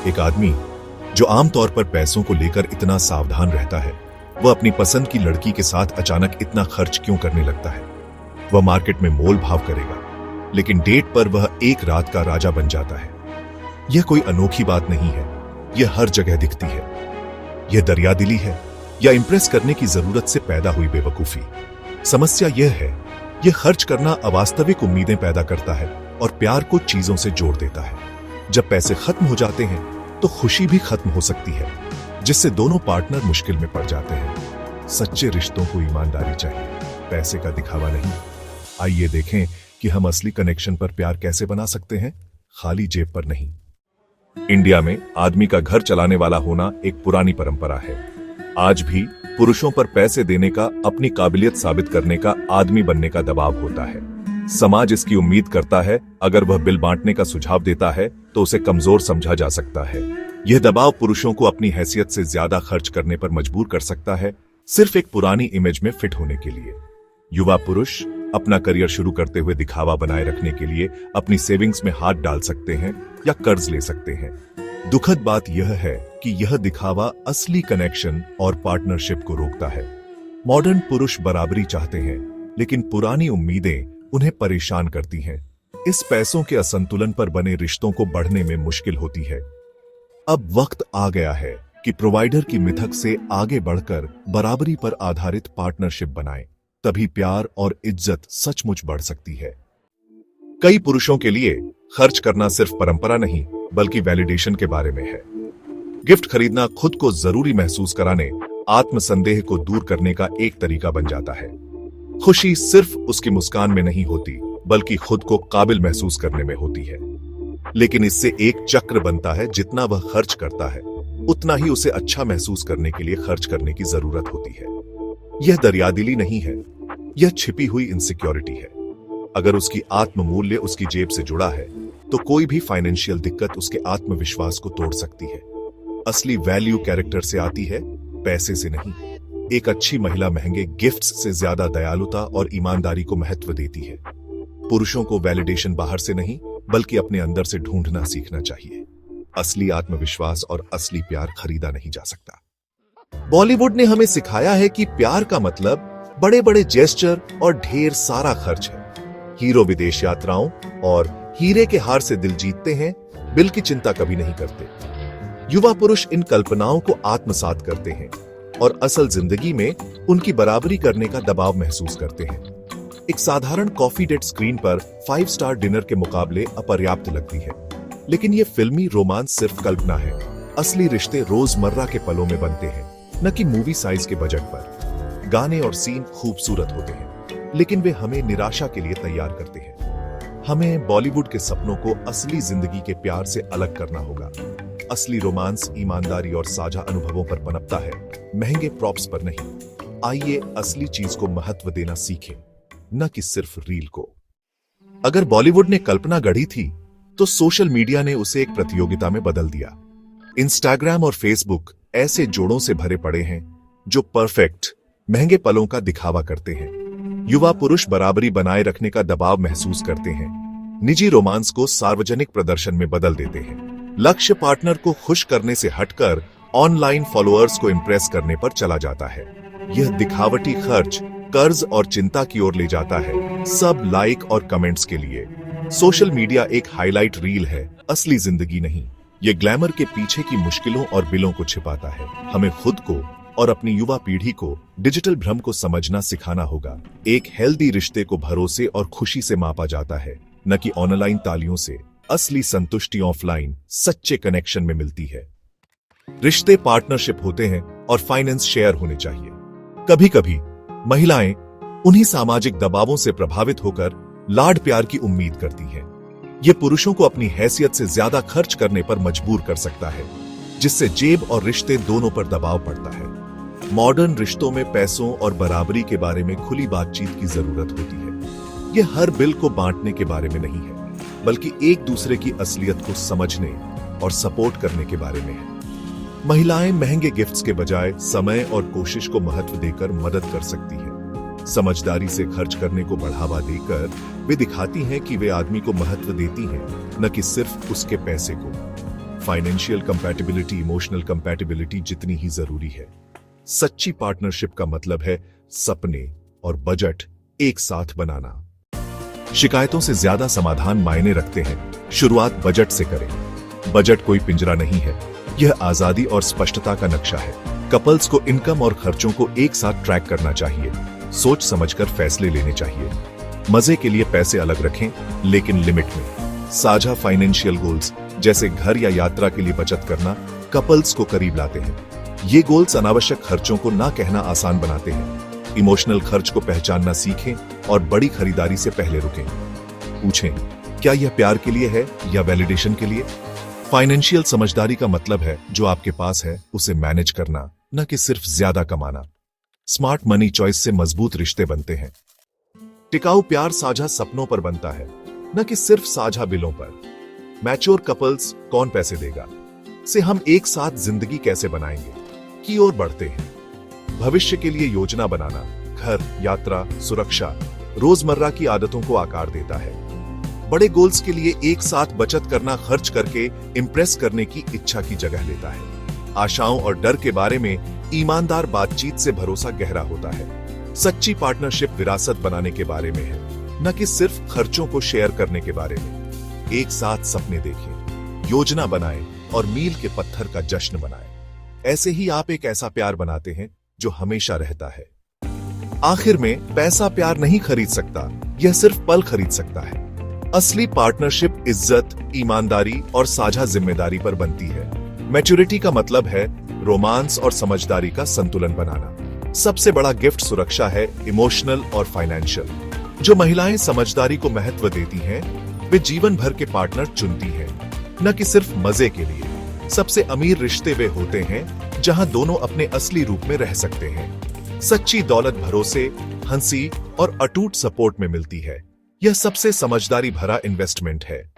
एक आदमी जो आमतौर पर पैसों को लेकर इतना सावधान रहता है, वह अपनी पसंद की लड़की के साथ अचानक इतना खर्च क्यों करने लगता है। वह मार्केट में मोल भाव करेगा, लेकिन डेट पर वह एक रात का राजा बन जाता है। यह कोई अनोखी बात नहीं है, यह हर जगह दिखती है। यह दरियादिली है या इंप्रेस करने की जरूरत से पैदा हुई बेवकूफी। समस्या यह है, यह खर्च करना अवास्तविक उम्मीदें पैदा करता है और प्यार को चीजों से जोड़ देता है। जब पैसे खत्म हो जाते हैं तो खुशी भी खत्म हो सकती है, जिससे दोनों पार्टनर मुश्किल में पड़ जाते हैं। सच्चे रिश्तों को ईमानदारी चाहिए, पैसे का दिखावा नहीं। आइए देखें कि हम असली कनेक्शन पर प्यार कैसे बना सकते हैं, खाली जेब पर नहीं। इंडिया में आदमी का घर चलाने वाला होना एक पुरानी परंपरा है। आज भी पुरुषों पर पैसे देने का, अपनी काबिलियत साबित करने का, आदमी बनने का दबाव होता है। समाज इसकी उम्मीद करता है, अगर वह बिल बांटने का सुझाव देता है तो उसे कमजोर समझा जा सकता है। यह दबाव पुरुषों को अपनी हैसियत से ज्यादा खर्च करने पर मजबूर कर सकता है, सिर्फ एक पुरानी इमेज में फिट होने के लिए। युवा पुरुष अपना करियर शुरू करते हुए दिखावा बनाए रखने के लिए अपनी सेविंग्स में हाथ डाल सकते हैं या कर्ज ले सकते हैं। दुखद बात यह है कि यह दिखावा असली कनेक्शन और पार्टनरशिप को रोकता है। मॉडर्न पुरुष बराबरी चाहते हैं, लेकिन पुरानी उम्मीदें उन्हें परेशान करती हैं। इस पैसों के असंतुलन पर बने रिश्तों को बढ़ने में मुश्किल होती है। अब वक्त आ गया है कि प्रोवाइडर की मिथक से आगे बढ़कर बराबरी पर आधारित पार्टनरशिप बनाएं। तभी प्यार और इज्जत सचमुच बढ़ सकती है। कई पुरुषों के लिए खर्च करना सिर्फ परंपरा नहीं, बल्कि वैलिडेशन के बारे में है। गिफ्ट खरीदना खुद को जरूरी महसूस कराने, आत्मसंदेह को दूर करने का एक तरीका बन जाता है। खुशी सिर्फ उसकी मुस्कान में नहीं होती, बल्कि खुद को काबिल महसूस करने में होती है। लेकिन इससे एक चक्र बनता है, जितना वह खर्च करता है उतना ही उसे अच्छा महसूस करने के लिए खर्च करने की जरूरत होती है। यह दरियादिली नहीं है, यह छिपी हुई इनसिक्योरिटी है। अगर उसकी आत्म मूल्य उसकी जेब से जुड़ा है तो कोई भी फाइनेंशियल दिक्कत उसके आत्मविश्वास को तोड़ सकती है। असली वैल्यू कैरेक्टर से आती है, पैसे से नहीं। एक अच्छी महिला महंगे गिफ्ट्स से ज्यादा दयालुता और ईमानदारी को महत्व देती है। पुरुषों को वैलिडेशन बाहर से नहीं, बल्कि अपने अंदर से ढूंढना सीखना चाहिए। असली आत्मविश्वास और असली प्यार खरीदा नहीं जा सकता। बॉलीवुड ने हमें सिखाया है कि प्यार का मतलब बड़े बड़े जेस्चर और ढेर सारा खर्च है। हीरो विदेश यात्राओं और हीरे के हार से दिल जीतते हैं, बिल की चिंता कभी नहीं करते। युवा पुरुष इन कल्पनाओं को आत्मसात करते हैं और असल जिंदगी में उनकी बराबरी करने का दबाव महसूस करते हैं। एक साधारण कॉफी डेट स्क्रीन पर 5 स्टार डिनर के मुकाबले अपर्याप्त लगती है, लेकिन यह फिल्मी रोमांस सिर्फ कल्पना है। असली रिश्ते रोजमर्रा के पलों में बनते हैं, न कि मूवी साइज के बजट पर। गाने और सीन खूबसूरत होते हैं, लेकिन वे हमें निराशा के लिए तैयार करते हैं। हमें बॉलीवुड के सपनों को असली जिंदगी के प्यार से अलग करना होगा। असली रोमांस ईमानदारी और साझा अनुभवों पर पनपता है, महंगे प्रॉप्स पर नहीं। आइए असली चीज को महत्व देना सीखें, न कि सिर्फ रील को। अगर बॉलीवुड ने कल्पना गढ़ी थी, तो सोशल मीडिया ने उसे एक प्रतियोगिता में बदल दिया। इंस्टाग्राम और फेसबुक ऐसे जोड़ों से भरे पड़े हैं जो परफेक्ट महंगे पलों का दिखावा करते हैं। युवा पुरुष बराबरी बनाए रखने का दबाव महसूस करते हैं, निजी रोमांस को सार्वजनिक प्रदर्शन में बदल देते हैं। लक्ष्य पार्टनर को खुश करने से हटकर ऑनलाइन फॉलोअर्स को इंप्रेस करने पर चला जाता है। यह दिखावटी खर्च कर्ज और चिंता की ओर ले जाता है, सब लाइक और कमेंट्स के लिए। सोशल मीडिया एक हाईलाइट रील है, असली जिंदगी नहीं। ये ग्लैमर के पीछे की मुश्किलों और बिलों को छिपाता है। हमें खुद को और अपनी युवा पीढ़ी को डिजिटल भ्रम को समझना सिखाना होगा। एक हेल्दी रिश्ते को भरोसे और खुशी से मापा जाता है, न कि ऑनलाइन तालियों से। असली संतुष्टि ऑफलाइन सच्चे कनेक्शन में मिलती है। रिश्ते पार्टनरशिप होते हैं और फाइनेंस शेयर होने चाहिए। कभी कभी महिलाएं उन्हीं सामाजिक दबावों से प्रभावित होकर लाड प्यार की उम्मीद करती हैं। ये पुरुषों को अपनी हैसियत से ज्यादा खर्च करने पर मजबूर कर सकता है, जिससे जेब और रिश्ते दोनों पर दबाव पड़ता है। मॉडर्न रिश्तों में पैसों और बराबरी के बारे में खुली बातचीत की जरूरत होती है। यह हर बिल को बांटने के बारे में नहीं है, बल्कि एक दूसरे की असलियत को समझने और सपोर्ट करने के बारे में है। महिलाएं महंगे गिफ्ट्स के बजाय समय और कोशिश को महत्व देकर मदद कर सकती हैं। समझदारी से खर्च करने को बढ़ावा देकर वे दिखाती हैं कि वे आदमी को महत्व देती हैं, न कि सिर्फ उसके पैसे को। फाइनेंशियल कंपैटिबिलिटी इमोशनल कंपैटिबिलिटी जितनी ही जरूरी है। सच्ची पार्टनरशिप का मतलब है सपने और बजट एक साथ बनाना। शिकायतों से ज्यादा समाधान मायने रखते हैं। शुरुआत बजट से करें। बजट कोई पिंजरा नहीं है, यह आजादी और स्पष्टता का नक्शा है। कपल्स को इनकम और खर्चों को एक साथ ट्रैक करना चाहिए। सोच समझकर फैसले लेने चाहिए। मजे के लिए पैसे अलग रखें, लेकिन लिमिट में। साझा फाइनेंशियल गोल्स जैसे घर या यात्रा के लिए बचत करना कपल्स को करीब लाते हैं। ये गोल्स अनावश्यक खर्चों को ना कहना आसान बनाते हैं। इमोशनल खर्च को पहचानना सीखें और बड़ी खरीदारी से पहले रुकें। पूछें, क्या यह प्यार के लिए है या वैलिडेशन के लिए? फाइनेंशियल समझदारी का मतलब है जो आपके पास है उसे मैनेज करना, न कि सिर्फ ज्यादा कमाना। स्मार्ट मनी चॉइस से मजबूत रिश्ते बनते हैं। टिकाऊ प्यार साझा सपनों पर बनता है, न कि सिर्फ साझा बिलों पर। मैच्योर कपल्स कौन पैसे देगा से हम एक साथ जिंदगी कैसे बनाएंगे की ओर बढ़ते हैं। भविष्य के लिए योजना बनाना घर, यात्रा, सुरक्षा, रोजमर्रा की आदतों को आकार देता है। बड़े गोल्स के लिए एक साथ बचत करना खर्च करके इंप्रेस करने की इच्छा की जगह लेता है। आशाओं और डर के बारे में ईमानदार बातचीत से भरोसा गहरा होता है। सच्ची पार्टनरशिप विरासत बनाने के बारे में है, न कि सिर्फ खर्चों को शेयर करने के बारे में। एक साथ सपने देखें, योजना बनाएं और मील के पत्थर का जश्न मनाएं। ऐसे ही आप एक ऐसा प्यार बनाते हैं जो हमेशा रहता है। आखिर में पैसा प्यार नहीं खरीद सकता, यह सिर्फ पल खरीद सकता है। असली पार्टनरशिप इज्जत, ईमानदारी और साझा जिम्मेदारी पर बनती है। मैच्योरिटी का मतलब है रोमांस और समझदारी का संतुलन बनाना। सबसे बड़ा गिफ्ट सुरक्षा है, इमोशनल और फाइनेंशियल। जो महिलाएं समझदारी को महत्व देती हैं, वे जीवन भर के पार्टनर चुनती हैं, न कि सिर्फ मजे के लिए। सबसे अमीर रिश्ते वे होते हैं जहां दोनों अपने असली रूप में रह सकते हैं। सच्ची दौलत भरोसे, हंसी और अटूट सपोर्ट में मिलती है। यह सबसे समझदारी भरा इन्वेस्टमेंट है।